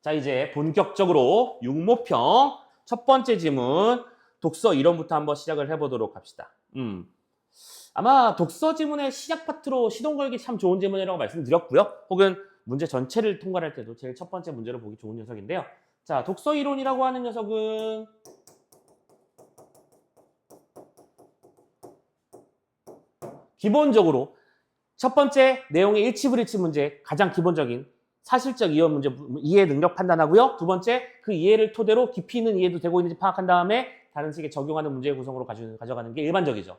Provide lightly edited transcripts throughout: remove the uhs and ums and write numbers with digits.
자, 이제 본격적으로 육모평 첫 번째 지문 독서 이론부터 한번 시작을 해보도록 합시다. 아마 독서 지문의 시작 파트로 시동 걸기 참 좋은 지문이라고 말씀드렸고요. 혹은 문제 전체를 통과할 때도 제일 첫 번째 문제로 보기 좋은 녀석인데요. 자, 독서 이론이라고 하는 녀석은 기본적으로 첫 번째 내용의 일치불일치 문제, 가장 기본적인 사실적 이해 능력 판단하고요. 두 번째, 그 이해를 토대로 깊이 있는 이해도 되고 있는지 파악한 다음에 다른 식의 적용하는 문제의 구성으로 가져가는 게 일반적이죠.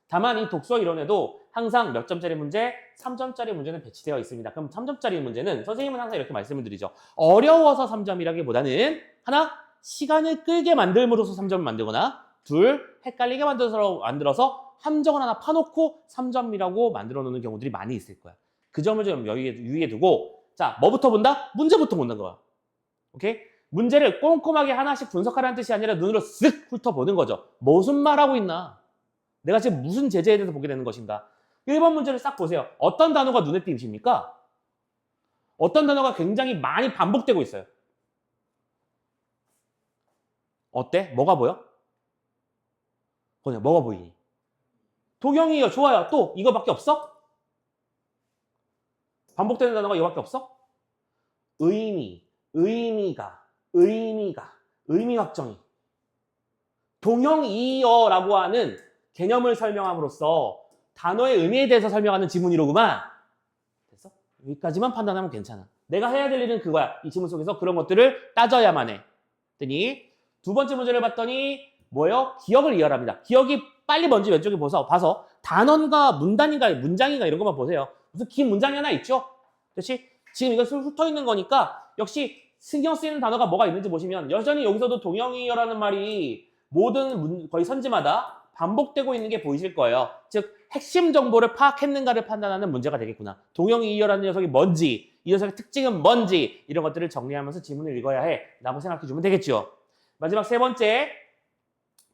다만 이 독서 이론에도 항상 몇 점짜리 문제? 3점짜리 문제는 배치되어 있습니다. 그럼 3점짜리 문제는 선생님은 항상 이렇게 말씀을 드리죠. 어려워서 3점이라기보다는 하나, 시간을 끌게 만들므로써 3점을 만들거나 둘, 헷갈리게 만들어서 함정을 하나 파놓고 3점이라고 만들어 놓는 경우들이 많이 있을 거야. 그 점을 좀 유의해 두고 자, 뭐부터 본다? 문제부터 본다는 거야. 오케이? 문제를 꼼꼼하게 하나씩 분석하라는 뜻이 아니라 눈으로 쓱 훑어보는 거죠. 무슨 말하고 있나? 내가 지금 무슨 제재에 대해서 보게 되는 것인가? 1번 문제를 싹 보세요. 어떤 단어가 눈에 띄십니까? 어떤 단어가 굉장히 많이 반복되고 있어요. 어때? 뭐가 보여? 뭐가 보이니? 도경이요. 좋아요. 또 이거밖에 없어? 반복되는 단어가 이거밖에 없어? 의미 확정이. 동형이어라고 하는 개념을 설명함으로써 단어의 의미에 대해서 설명하는 지문이로구만. 됐어? 여기까지만 판단하면 괜찮아. 내가 해야 될 일은 그거야. 이 지문 속에서 그런 것들을 따져야만 해. 그랬더니 두 번째 문제를 봤더니 뭐예요? 기억을 이해합니다. 기억이 빨리 뭔지 왼쪽에 봐서 단어인가 문단인가 문장인가 이런 것만 보세요. 무슨 긴 문장이 하나 있죠? 그렇지? 지금 이거 훑어 있는 거니까 역시 신경 쓰이는 단어가 뭐가 있는지 보시면 여전히 여기서도 동형이어라는 말이 모든 거의 선지마다 반복되고 있는 게 보이실 거예요. 즉 핵심 정보를 파악했는가를 판단하는 문제가 되겠구나. 동형이어라는 녀석이 뭔지, 이 녀석의 특징은 뭔지 이런 것들을 정리하면서 지문을 읽어야 해 라고 생각해 주면 되겠죠. 마지막 세 번째,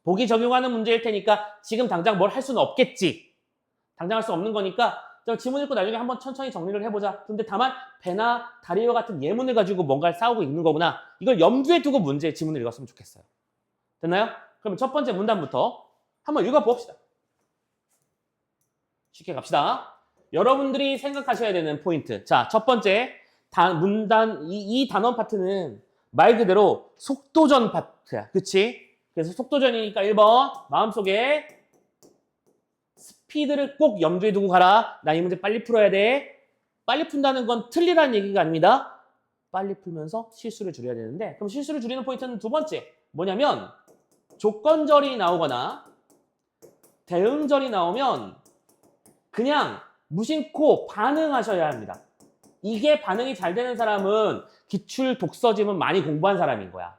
보기 적용하는 문제일 테니까 지금 당장 뭘 할 수는 없겠지. 당장 할 수 없는 거니까 지문 읽고 나중에 한번 천천히 정리를 해보자. 근데 다만 배나 다리와 같은 예문을 가지고 뭔가를 싸우고 있는 거구나. 이걸 염두에 두고 문제 지문을 읽었으면 좋겠어요. 됐나요? 그럼 첫 번째 문단부터 한번 읽어봅시다. 쉽게 갑시다. 여러분들이 생각하셔야 되는 포인트. 자, 첫 번째 문단 이 단원 파트는 말 그대로 속도전 파트야. 그치? 그래서 속도전이니까 1번 마음속에 스피드를 꼭 염두에 두고 가라. 나 이 문제 빨리 풀어야 돼. 빨리 푼다는 건 틀리라는 얘기가 아닙니다. 빨리 풀면서 실수를 줄여야 되는데 그럼 실수를 줄이는 포인트는 두 번째. 뭐냐면 조건절이 나오거나 대응절이 나오면 그냥 무심코 반응하셔야 합니다. 이게 반응이 잘 되는 사람은 기출 독서지문 많이 공부한 사람인 거야.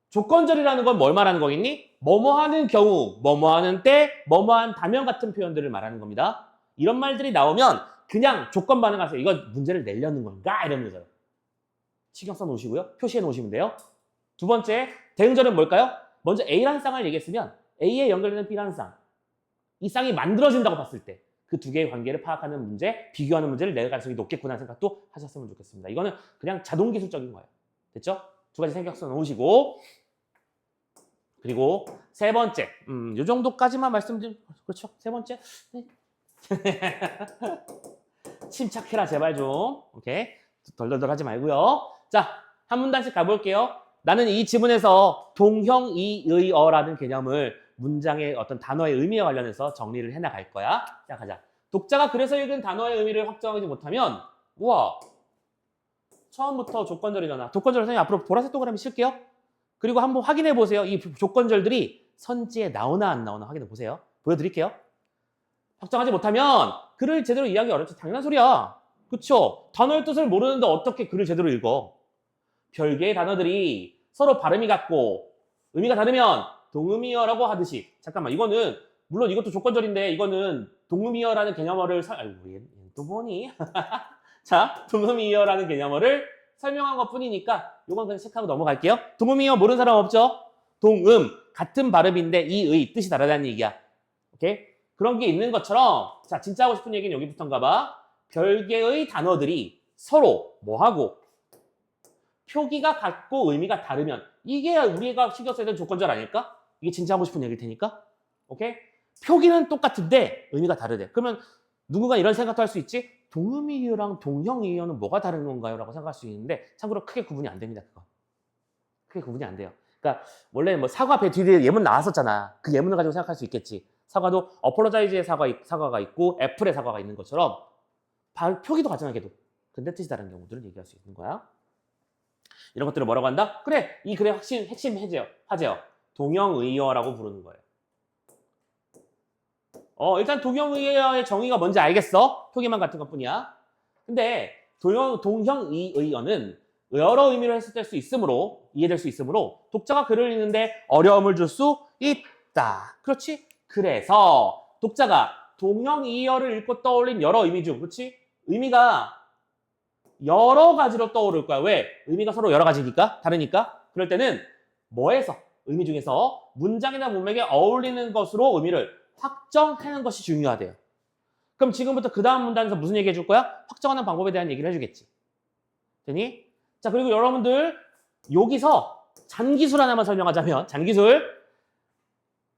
조건절이라는 건 뭘 말하는 거겠니? 뭐뭐 하는 경우, 뭐뭐 하는 때, 뭐뭐한 다면 같은 표현들을 말하는 겁니다. 이런 말들이 나오면 그냥 조건 반응하세요. 이거 문제를 내려는 건가? 이런 거죠. 신경 써 놓으시고요. 표시해 놓으시면 돼요. 두 번째, 대응절은 뭘까요? 먼저 A라는 쌍을 얘기했으면 A에 연결되는 B라는 쌍. 이 쌍이 만들어진다고 봤을 때 그 두 개의 관계를 파악하는 문제, 비교하는 문제를 낼 가능성이 높겠구나 생각도 하셨으면 좋겠습니다. 이거는 그냥 자동기술적인 거예요. 됐죠? 두 가지 생각 써 놓으시고 그리고 세 번째, 요 정도까지만 말씀드리면 그렇죠? 세 번째, 네. 침착해라 제발 좀, 오케이? 덜덜덜 하지 말고요. 자, 한 문단씩 가볼게요. 나는 이 지문에서 동형이의어라는 개념을 문장의 어떤 단어의 의미와 관련해서 정리를 해나갈 거야. 자, 가자. 독자가 그래서 읽은 단어의 의미를 확정하지 못하면, 우와, 처음부터 조건절이잖아. 조건절 선생님 앞으로 보라색 동그라미 칠게요. 그리고 한번 확인해 보세요. 이 조건절들이 선지에 나오나 안 나오나 확인해 보세요. 보여드릴게요. 확정하지 못하면 글을 제대로 이해하기 어렵지. 당연한 소리야. 그쵸? 단어의 뜻을 모르는데 어떻게 글을 제대로 읽어? 별개의 단어들이 서로 발음이 같고 의미가 다르면 동음이어라고 하듯이 잠깐만 이거는 물론 이것도 조건절인데 이거는 동음이어라는 개념어를 아이고 얘 또 뭐니? 자, 동음이어라는 개념어를 설명한 것 뿐이니까 이건 그냥 체크하고 넘어갈게요. 동음이어 모르는 사람 없죠? 동음 같은 발음인데 이의 뜻이 다르다는 얘기야. 오케이? 그런 게 있는 것처럼 자 진짜 하고 싶은 얘기는 여기부터인가 봐. 별개의 단어들이 서로 뭐하고 표기가 같고 의미가 다르면 이게 우리가 신경 써야 되는 조건절 아닐까? 이게 진짜 하고 싶은 얘기일 테니까. 오케이? 표기는 똑같은데 의미가 다르대. 그러면 누군가 이런 생각도 할 수 있지? 동음이어랑 동형이어는 뭐가 다른 건가요? 라고 생각할 수 있는데 참고로 크게 구분이 안 됩니다. 그거. 크게 구분이 안 돼요. 그러니까 원래 뭐 사과 배 뒤에 예문 나왔었잖아. 그 예문을 가지고 생각할 수 있겠지. 사과도 어폴로자이즈의 사과가 있고 애플의 사과가 있는 것처럼 표기도 같잖아, 걔도. 근데 뜻이 다른 경우들을 얘기할 수 있는 거야. 이런 것들을 뭐라고 한다? 그래, 이 글의 핵심 화제요. 동형의어라고 부르는 거예요. 일단 동형의어의 정의가 뭔지 알겠어? 표기만 같은 것뿐이야. 근데 동형의어는 여러 의미로 해석될 수 있으므로, 이해될 수 있으므로 독자가 글을 읽는데 어려움을 줄 수 있다. 그렇지? 그래서 독자가 동형의어를 읽고 떠올린 여러 의미 중, 그렇지? 의미가 여러 가지로 떠오를 거야. 왜? 의미가 서로 여러 가지니까? 다르니까? 그럴 때는 뭐에서? 의미 중에서 문장이나 문맥에 어울리는 것으로 의미를 확정하는 것이 중요하대요. 그럼 지금부터 그 다음 문단에서 무슨 얘기 해줄 거야? 확정하는 방법에 대한 얘기를 해주겠지. 되니? 자, 그리고 여러분들 여기서 잔기술 하나만 설명하자면 잔기술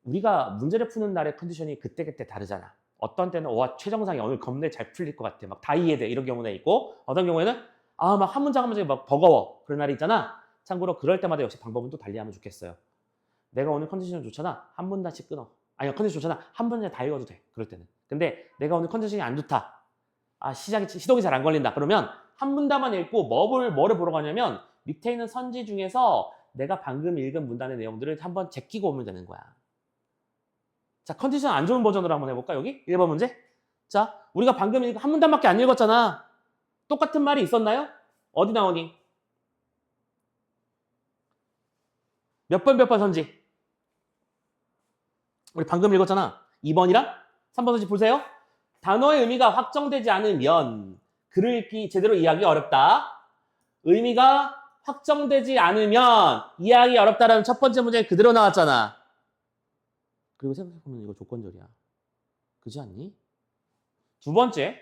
우리가 문제를 푸는 날의 컨디션이 그때그때 다르잖아. 어떤 때는 와 최정상이 오늘 겁내 잘 풀릴 것 같아. 막 다 이해돼. 이런 경우는 있고 어떤 경우에는 막 한 문장 한 문장이 막 버거워. 그런 날이 있잖아. 참고로 그럴 때마다 역시 방법은 또 달리하면 좋겠어요. 내가 오늘 컨디션이 좋잖아. 한 문단씩 끊어. 아니 컨디션 좋잖아. 한 문장에 다 읽어도 돼. 그럴 때는. 근데 내가 오늘 컨디션이 안 좋다. 시동이 잘 안 걸린다. 그러면 한 문단만 읽고 뭐를 보러 가냐면 밑에 있는 선지 중에서 내가 방금 읽은 문단의 내용들을 한번 제끼고 오면 되는 거야. 자, 컨디션 안 좋은 버전으로 한번 해볼까, 여기? 1번 문제. 자, 우리가 방금 한 문단밖에 안 읽었잖아. 똑같은 말이 있었나요? 어디 나오니? 몇 번 선지? 우리 방금 읽었잖아. 2번이랑 3번 선지 보세요. 단어의 의미가 확정되지 않으면 글을 읽기 제대로 이해하기 어렵다. 의미가 확정되지 않으면 이해하기 어렵다라는 첫 번째 문제에 그대로 나왔잖아. 그리고 생각해보면 이거 조건절이야. 그렇지 않니? 두 번째.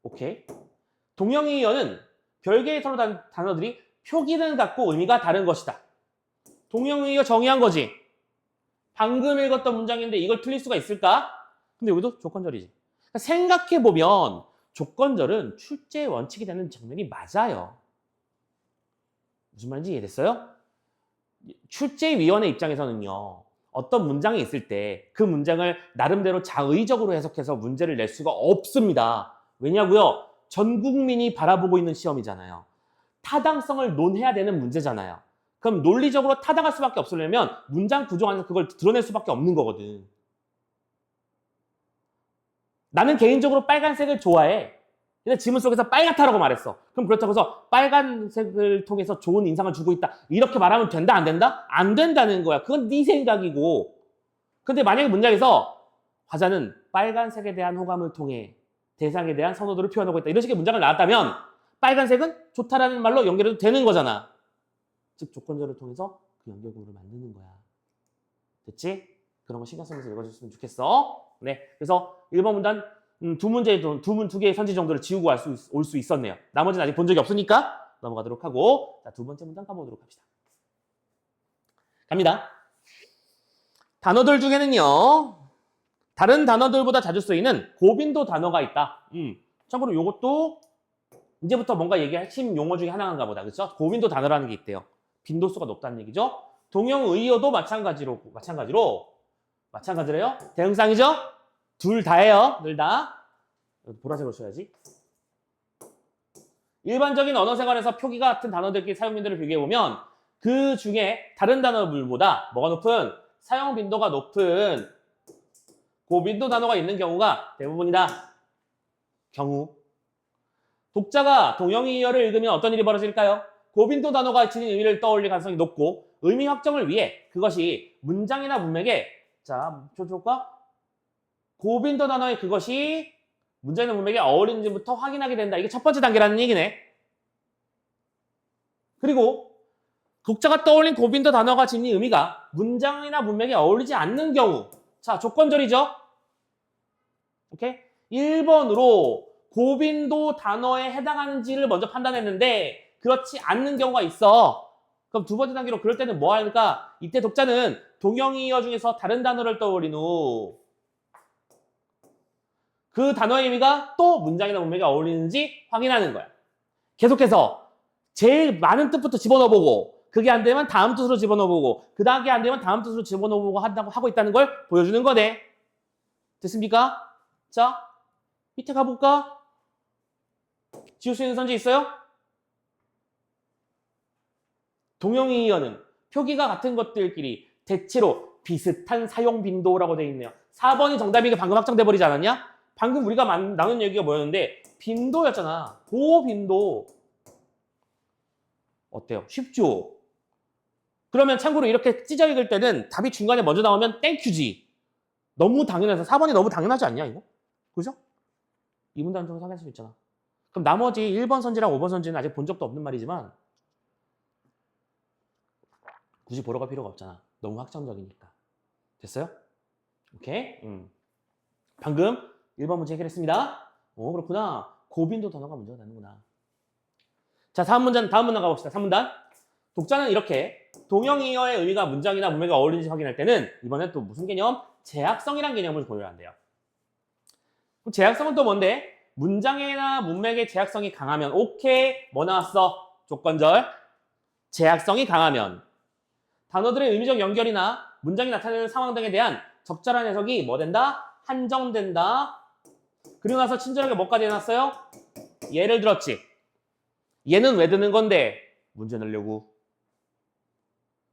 오케이. 동형의어는 별개의 서로 다른 단어들이 표기는 같고 의미가 다른 것이다. 동형의어 정의한 거지. 방금 읽었던 문장인데 이걸 틀릴 수가 있을까? 근데 여기도 조건절이지. 그러니까 생각해보면 조건절은 출제의 원칙이 되는 장면이 맞아요. 무슨 말인지 이해됐어요? 출제위원회 입장에서는요. 어떤 문장이 있을 때 그 문장을 나름대로 자의적으로 해석해서 문제를 낼 수가 없습니다. 왜냐고요? 전 국민이 바라보고 있는 시험이잖아요. 타당성을 논해야 되는 문제잖아요. 그럼 논리적으로 타당할 수밖에 없으려면 문장 구조 안에서 그걸 드러낼 수밖에 없는 거거든. 나는 개인적으로 빨간색을 좋아해. 근데 지문 속에서 빨갛다라고 말했어. 그럼 그렇다고 해서 빨간색을 통해서 좋은 인상을 주고 있다. 이렇게 말하면 된다, 안 된다? 안 된다는 거야. 그건 네 생각이고. 근데 만약에 문장에서 화자는 빨간색에 대한 호감을 통해 대상에 대한 선호도를 표현하고 있다. 이런 식의 문장을 나왔다면 빨간색은 좋다라는 말로 연결해도 되는 거잖아. 즉 조건절을 통해서 그 연결고리를 만드는 거야. 됐지? 그런 거 신경 쓰면서 읽어줬으면 좋겠어. 네, 그래서 1번 문단 두 개의 선지 정도를 지우고 올 수 있었네요. 나머지는 아직 본 적이 없으니까 넘어가도록 하고 자, 두 번째 문단 가보도록 합시다. 갑니다. 단어들 중에는요. 다른 단어들보다 자주 쓰이는 고빈도 단어가 있다. 참고로 이것도 이제부터 뭔가 얘기할 핵심 용어 중에 하나인가 보다. 그렇죠? 고빈도 단어라는 게 있대요. 빈도수가 높다는 얘기죠. 동형의어도 마찬가지래요. 대응상이죠? 둘 다예요. 둘 다. 보라색으로 써야지. 일반적인 언어 생활에서 표기가 같은 단어들끼리 사용 빈도를 비교해보면 그 중에 다른 단어들보다 뭐가 높은? 사용 빈도가 높은 고빈도 단어가 있는 경우가 대부분이다. 독자가 동형의어를 읽으면 어떤 일이 벌어질까요? 고빈도 단어가 지닌 의미를 떠올릴 가능성이 높고 의미 확정을 위해 그것이 문장이나 문맥에 고빈도 단어의 그것이 문장이나 문맥에 어울리는지부터 확인하게 된다. 이게 첫 번째 단계라는 얘기네. 그리고 독자가 떠올린 고빈도 단어가 지닌 의미가 문장이나 문맥에 어울리지 않는 경우 자, 조건절이죠. 오케이? 1번으로 고빈도 단어에 해당하는지를 먼저 판단했는데 그렇지 않는 경우가 있어. 그럼 두 번째 단계로 그럴 때는 뭐 할까? 이때 독자는 동형이어 중에서 다른 단어를 떠올린 후 그 단어의 의미가 또 문장이나 문맥에 어울리는지 확인하는 거야. 계속해서 제일 많은 뜻부터 집어넣어보고 그게 안 되면 다음 뜻으로 집어넣어보고 그 단계 안 되면 다음 뜻으로 집어넣어보고 한다고 하고 있다는 걸 보여주는 거네. 됐습니까? 자, 밑에 가볼까? 지울 수 있는 선지 있어요? 동형이어는 표기가 같은 것들끼리 대체로 비슷한 사용 빈도라고 되어 있네요. 4번이 정답이 방금 확정돼 버리지 않았냐? 방금 우리가 나눈 얘기가 뭐였는데 빈도였잖아. 고빈도. 어때요? 쉽죠? 그러면 참고로 이렇게 찢어 읽을 때는 답이 중간에 먼저 나오면 땡큐지. 너무 당연해서 4번이 너무 당연하지 않냐 이거? 그죠? 이 문단 좀 확인할 수 있잖아. 그럼 나머지 1번 선지랑 5번 선지는 아직 본 적도 없는 말이지만 굳이 보러 갈 필요가 없잖아. 너무 확정적이니까. 됐어요? 오케이? 방금 1번 문제 해결했습니다. 오, 그렇구나. 고빈도 단어가 문제가 되는구나. 자, 다음 문단 가봅시다. 3문단. 독자는 이렇게 동형이어의 의미가 문장이나 문맥에 어울리는지 확인할 때는 이번엔 또 무슨 개념? 제약성이란 개념을 고려한대요. 그럼 제약성은 또 뭔데? 문장이나 문맥의 제약성이 강하면 오케이. 뭐 나왔어? 조건절. 제약성이 강하면 단어들의 의미적 연결이나 문장이 나타내는 상황 등에 대한 적절한 해석이 뭐 된다? 한정된다. 그리고 나서 친절하게 뭐까지 해놨어요? 예를 들었지. 얘는 왜 드는 건데? 문제 내려고.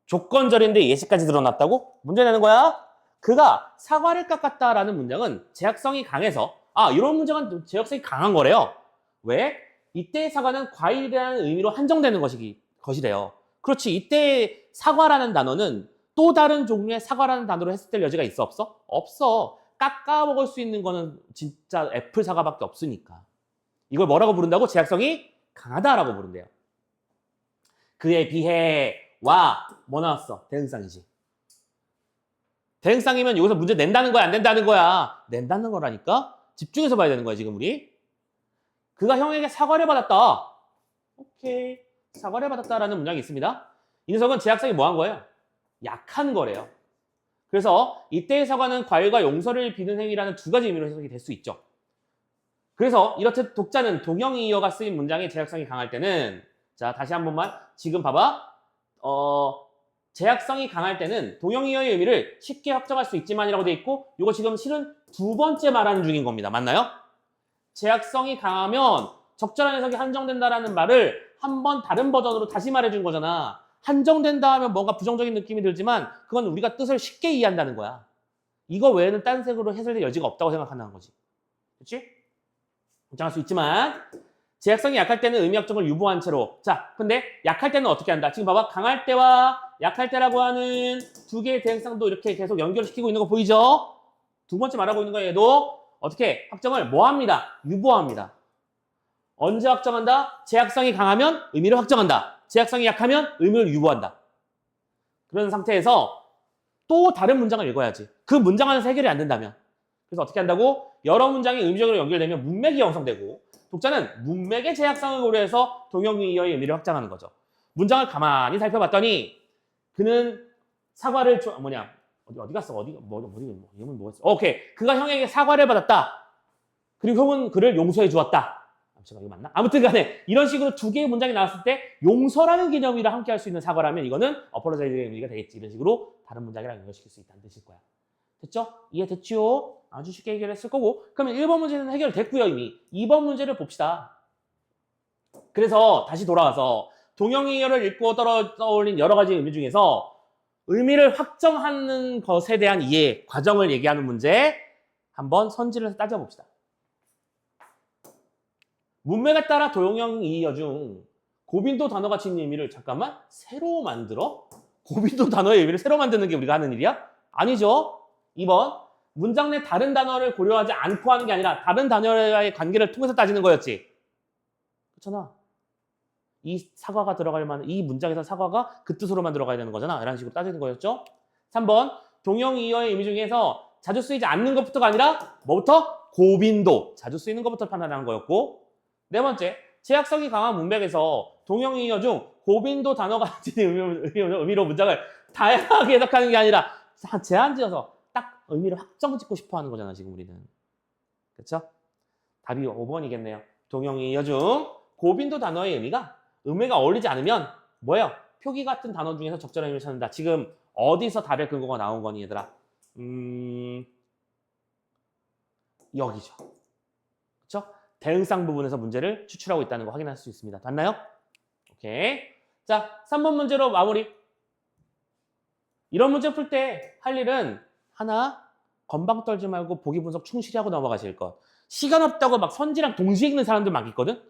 조건절인데 예시까지 드러났다고? 문제 내는 거야? 그가 사과를 깎았다라는 문장은 제약성이 강해서 이런 문장은 제약성이 강한 거래요. 왜? 이때의 사과는 과일이라는 의미로 한정되는 것이래요. 그렇지. 이때 사과라는 단어는 또 다른 종류의 사과라는 단어로 했을 때 여지가 있어 없어? 없어. 깎아 먹을 수 있는 거는 진짜 애플 사과밖에 없으니까. 이걸 뭐라고 부른다고? 제약성이 강하다라고 부른대요. 그에 비해 뭐 나왔어? 대응상이지. 대응상이면 여기서 문제 낸다는 거야? 안 낸다는 거야? 낸다는 거라니까? 집중해서 봐야 되는 거야 지금 우리. 그가 형에게 사과를 받았다. 오케이. 사과를 받았다라는 문장이 있습니다. 이 녀석은 제약성이 뭐한 거예요? 약한 거래요. 그래서 이때의 사과는 과일과 용서를 비는 행위라는 두 가지 의미로 해석이 될 수 있죠. 그래서 이렇듯 독자는 동형이어가 쓰인 문장의 제약성이 강할 때는 자 다시 한 번만 지금 봐봐. 제약성이 강할 때는 동형이어의 의미를 쉽게 확정할 수 있지만이라고 돼 있고 이거 지금 실은 두 번째 말하는 중인 겁니다. 맞나요? 제약성이 강하면 적절한 해석이 한정된다라는 말을 한번 다른 버전으로 다시 말해준 거잖아. 한정된다 하면 뭔가 부정적인 느낌이 들지만 그건 우리가 뜻을 쉽게 이해한다는 거야. 이거 외에는 딴 색으로 해설될 여지가 없다고 생각한다는 거지. 그렇지? 걱정할 수 있지만 제약성이 약할 때는 의미 확정을 유보한 채로 자, 근데 약할 때는 어떻게 한다? 지금 봐봐. 강할 때와 약할 때라고 하는 두 개의 대응상도 이렇게 계속 연결시키고 있는 거 보이죠? 두 번째 말하고 있는 거예요. 얘도 어떻게 확정을 뭐 합니다? 유보합니다. 언제 확정한다? 제약성이 강하면 의미를 확정한다. 제약성이 약하면 의미를 유보한다. 그런 상태에서 또 다른 문장을 읽어야지. 그 문장 안에서 해결이 안 된다면. 그래서 어떻게 한다고? 여러 문장이 의미적으로 연결되면 문맥이 형성되고 독자는 문맥의 제약성을 고려해서 동형이어의 의미를 확장하는 거죠. 문장을 가만히 살펴봤더니 그는 사과를 어디 갔어? 이건 뭐였어? 오케이. 그가 형에게 사과를 받았다. 그리고 형은 그를 용서해 주었다. 제가 이거 맞나? 아무튼 간에 이런 식으로 두 개의 문장이 나왔을 때 용서라는 개념이랑 함께 할 수 있는 사과라면 이거는 어퍼로자이즈의 의미가 되겠지. 이런 식으로 다른 문장이랑 연결시킬 수 있다는 뜻일 거야. 됐죠? 이해됐지요? 아주 쉽게 해결했을 거고 그러면 1번 문제는 해결됐고요 이미. 2번 문제를 봅시다. 그래서 다시 돌아와서 동형이어를 읽고 떠올린 여러 가지 의미 중에서 의미를 확정하는 것에 대한 이해, 과정을 얘기하는 문제 한번 선지를 따져봅시다. 문맥에 따라 동형이어 중 고빈도 단어가 지닌 의미를 잠깐만 새로 만들어? 고빈도 단어의 의미를 새로 만드는 게 우리가 하는 일이야? 아니죠. 2번 문장 내 다른 단어를 고려하지 않고 하는 게 아니라 다른 단어와의 관계를 통해서 따지는 거였지. 그렇잖아. 이 사과가 들어갈 만한 이 문장에서 사과가 그 뜻으로만 들어가야 되는 거잖아. 이런 식으로 따지는 거였죠. 3번 동형이어의 의미 중에서 자주 쓰이지 않는 것부터가 아니라 뭐부터? 고빈도, 자주 쓰이는 것부터 판단하는 거였고, 네 번째, 제약성이 강한 문맥에서 동형이어 중 고빈도 단어가 가진 의미로 문장을 다양하게 해석하는 게 아니라 제한지어서 딱 의미를 확정짓고 싶어 하는 거잖아, 지금 우리는. 그렇죠? 답이 5번이겠네요. 동형이어 중 고빈도 단어의 의미가 어울리지 않으면 뭐예요? 표기 같은 단어 중에서 적절한 의미를 찾는다. 지금 어디서 답의 근거가 나온 거니, 얘들아? 여기죠. 그렇죠? 대응상 부분에서 문제를 추출하고 있다는 거 확인할 수 있습니다. 맞나요? 오케이. 자, 3번 문제로 마무리. 이런 문제 풀 때 할 일은 하나, 건방 떨지 말고 보기 분석 충실히 하고 넘어가실 것. 시간 없다고 막 선지랑 동시에 읽는 사람들 막 있거든?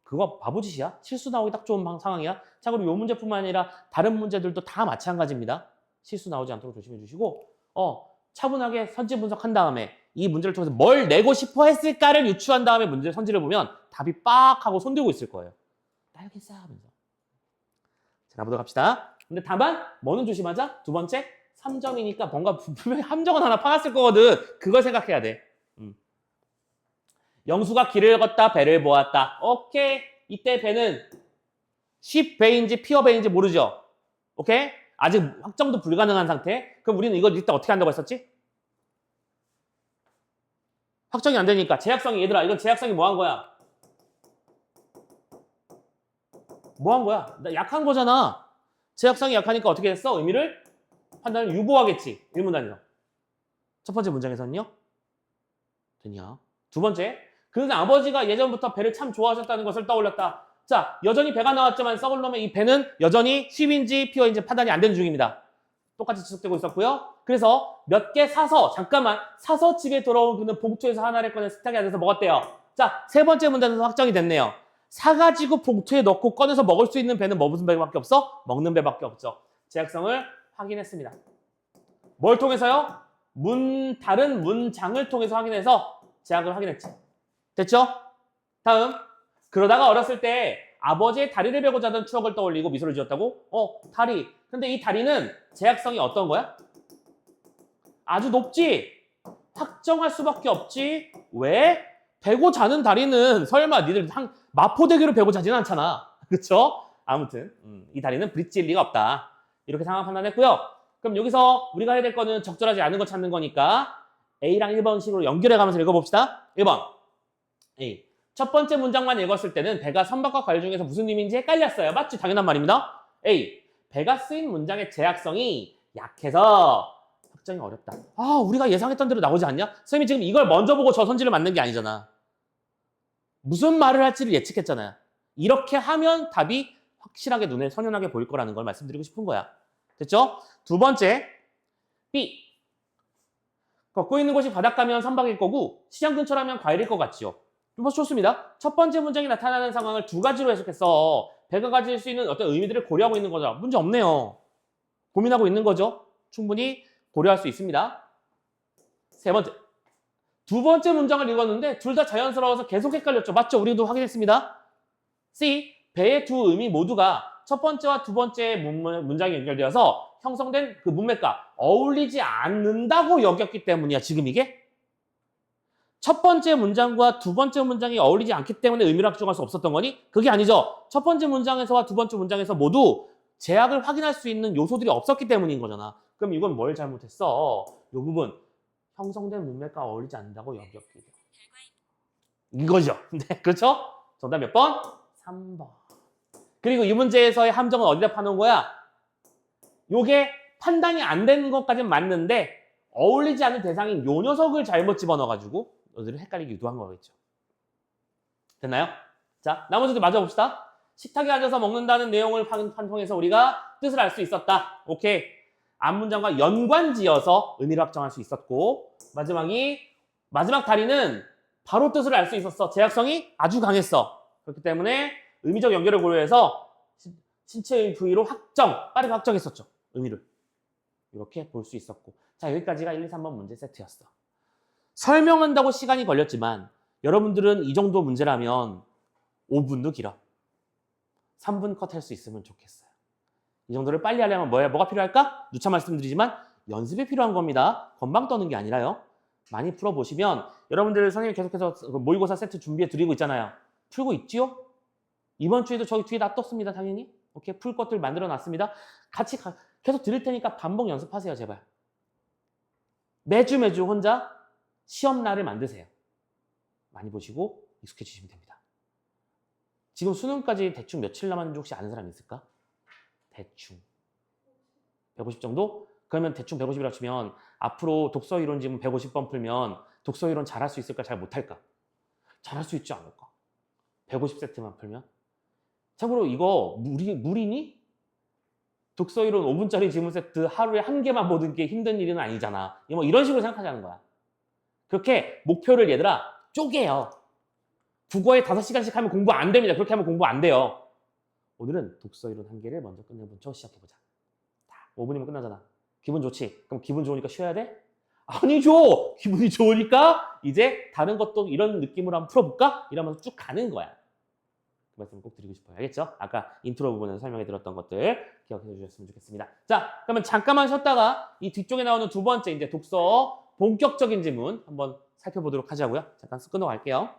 그거 바보짓이야. 실수 나오기 딱 좋은 상황이야. 자, 그리고 이 문제뿐만 아니라 다른 문제들도 다 마찬가지입니다. 실수 나오지 않도록 조심해 주시고 차분하게 선지 분석한 다음에 이 문제를 통해서 뭘 내고 싶어 했을까를 유추한 다음에 문제 선지를 보면 답이 빡 하고 손들고 있을 거예요. 알겠어 하면서. 자, 가보도록 합시다. 근데 다만 뭐는 조심하자. 두 번째, 3점이니까 뭔가 분명히 함정은 하나 파놨을 거거든. 그걸 생각해야 돼. 영수가 길을 걷다 배를 보았다. 오케이. 이때 배는 쉽배인지 피어배인지 모르죠. 오케이? 아직 확정도 불가능한 상태. 그럼 우리는 이거 이때 어떻게 한다고 했었지? 확정이 안 되니까 제약성이, 얘들아, 이건 제약성이 뭐 한 거야? 뭐 한 거야? 나 약한 거잖아. 제약성이 약하니까 어떻게 했어? 의미를 판단을 유보하겠지. 1문단에서. 첫 번째 문장에서는요. 됐냐? 두 번째, 그는 아버지가 예전부터 배를 참 좋아하셨다는 것을 떠올렸다. 자, 여전히 배가 나왔지만 썩을 놈의 이 배는 여전히 쉽인지 피어인지 판단이 안 되는 중입니다. 똑같이 지속되고 있었고요. 그래서 몇 개 사서, 사서 집에 돌아온 그는 봉투에서 하나를 꺼내 식탁에 앉아서 먹었대요. 자, 세 번째 문단에서 확정이 됐네요. 사가지고 봉투에 넣고 꺼내서 먹을 수 있는 배는 무슨 배밖에 없어? 먹는 배밖에 없죠. 제약성을 확인했습니다. 뭘 통해서요? 다른 문장을 통해서 확인해서 제약을 확인했지. 됐죠? 다음. 그러다가 어렸을 때 아버지의 다리를 베고 자던 추억을 떠올리고 미소를 지었다고? 다리. 근데 이 다리는 제약성이 어떤 거야? 아주 높지? 확정할 수밖에 없지? 왜? 베고 자는 다리는 설마 니들 마포대교로 베고 자지는 않잖아. 그쵸? 아무튼 이 다리는 브릿지일 리가 없다. 이렇게 상황 판단했고요. 그럼 여기서 우리가 해야 될 거는 적절하지 않은 거 찾는 거니까 A랑 1번식으로 연결해가면서 읽어봅시다. 1번 A. 첫 번째 문장만 읽었을 때는 배가 선박과 과일 중에서 무슨 의미인지 헷갈렸어요. 맞지? 당연한 말입니다. A. 배가 쓰인 문장의 제약성이 약해서 확정이 어렵다. 우리가 예상했던 대로 나오지 않냐? 선생님이 지금 이걸 먼저 보고 저 선지를 맞는 게 아니잖아. 무슨 말을 할지를 예측했잖아요. 이렇게 하면 답이 확실하게 눈에 선연하게 보일 거라는 걸 말씀드리고 싶은 거야. 됐죠? 두 번째, B. 걷고 있는 곳이 바닷가면 선박일 거고 시장 근처라면 과일일 것 같지요. 좋습니다. 첫 번째 문장이 나타나는 상황을 두 가지로 해석해서 배가 가질 수 있는 어떤 의미들을 고려하고 있는 거죠. 문제 없네요. 고민하고 있는 거죠. 충분히 고려할 수 있습니다. 세 번째. 두 번째 문장을 읽었는데 둘 다 자연스러워서 계속 헷갈렸죠. 맞죠? 우리도 확인했습니다. C. 배의 두 의미 모두가 첫 번째와 두 번째 문장이 연결되어서 형성된 그 문맥과 어울리지 않는다고 여겼기 때문이야. 지금 이게? 첫 번째 문장과 두 번째 문장이 어울리지 않기 때문에 의미를 확정할 수 없었던 거니? 그게 아니죠. 첫 번째 문장에서와 두 번째 문장에서 모두 제약을 확인할 수 있는 요소들이 없었기 때문인 거잖아. 그럼 이건 뭘 잘못했어? 이 부분. 형성된 문맥과 어울리지 않는다고 여겼기 때문에. 이거죠. 네, 그렇죠? 정답 몇 번? 3번. 그리고 이 문제에서의 함정은 어디다 파놓은 거야? 요게 판단이 안 되는 것까지는 맞는데 어울리지 않는 대상인 요 녀석을 잘못 집어넣어가지고 너희들을 헷갈리게 유도한 거겠죠. 됐나요? 자, 나머지도 맞아봅시다. 식탁에 앉아서 먹는다는 내용을 판통해서 우리가 뜻을 알 수 있었다. 오케이. 앞문장과 연관지어서 의미를 확정할 수 있었고 마지막 다리는 바로 뜻을 알 수 있었어. 제약성이 아주 강했어. 그렇기 때문에 의미적 연결을 고려해서 신체의 부위로 빠르게 확정했었죠. 의미를. 이렇게 볼 수 있었고. 자, 여기까지가 1, 2, 3번 문제 세트였어. 설명한다고 시간이 걸렸지만 여러분들은 이 정도 문제라면 5분도 길어. 3분 컷 할 수 있으면 좋겠어요. 이 정도를 빨리 하려면 뭐가 필요할까? 누차 말씀드리지만 연습이 필요한 겁니다. 건방 떠는 게 아니라요. 많이 풀어보시면 여러분들 선생님이 계속해서 모의고사 세트 준비해 드리고 있잖아요. 풀고 있지요? 이번 주에도 저희 뒤에 다 떴습니다. 당연히. 오케이, 풀 것들 만들어 놨습니다. 같이 계속 드릴 테니까 반복 연습하세요. 제발. 매주 혼자 시험날을 만드세요. 많이 보시고 익숙해지시면 됩니다. 지금 수능까지 대충 며칠 남았는지 혹시 아는 사람 있을까? 대충 150 정도? 그러면 대충 150이라 치면 앞으로 독서 이론 지문 150번 풀면 독서 이론 잘할 수 있을까? 잘 못할까? 잘할 수 있지 않을까? 150세트만 풀면? 참고로 이거 무리니? 독서 이론 5분짜리 지문 세트 하루에 한 개만 보는 게 힘든 일은 아니잖아. 뭐 이런 식으로 생각하자는 거야. 그렇게 목표를 얘들아 쪼개요. 국어에 5시간씩 하면 공부 안 됩니다. 그렇게 하면 공부 안 돼요. 오늘은 독서 이론 한 개를 먼저 끝내보죠. 시작해보자. 5분이면 끝나잖아. 기분 좋지? 그럼 기분 좋으니까 쉬어야 돼? 아니죠! 기분이 좋으니까 이제 다른 것도 이런 느낌으로 한번 풀어볼까? 이러면서 쭉 가는 거야. 그 말씀 꼭 드리고 싶어요. 알겠죠? 아까 인트로 부분에서 설명해 드렸던 것들 기억해 주셨으면 좋겠습니다. 자, 그러면 잠깐만 쉬었다가 이 뒤쪽에 나오는 두 번째 이제 독서 본격적인 지문 한번 살펴보도록 하자고요. 잠깐 끊어 갈게요.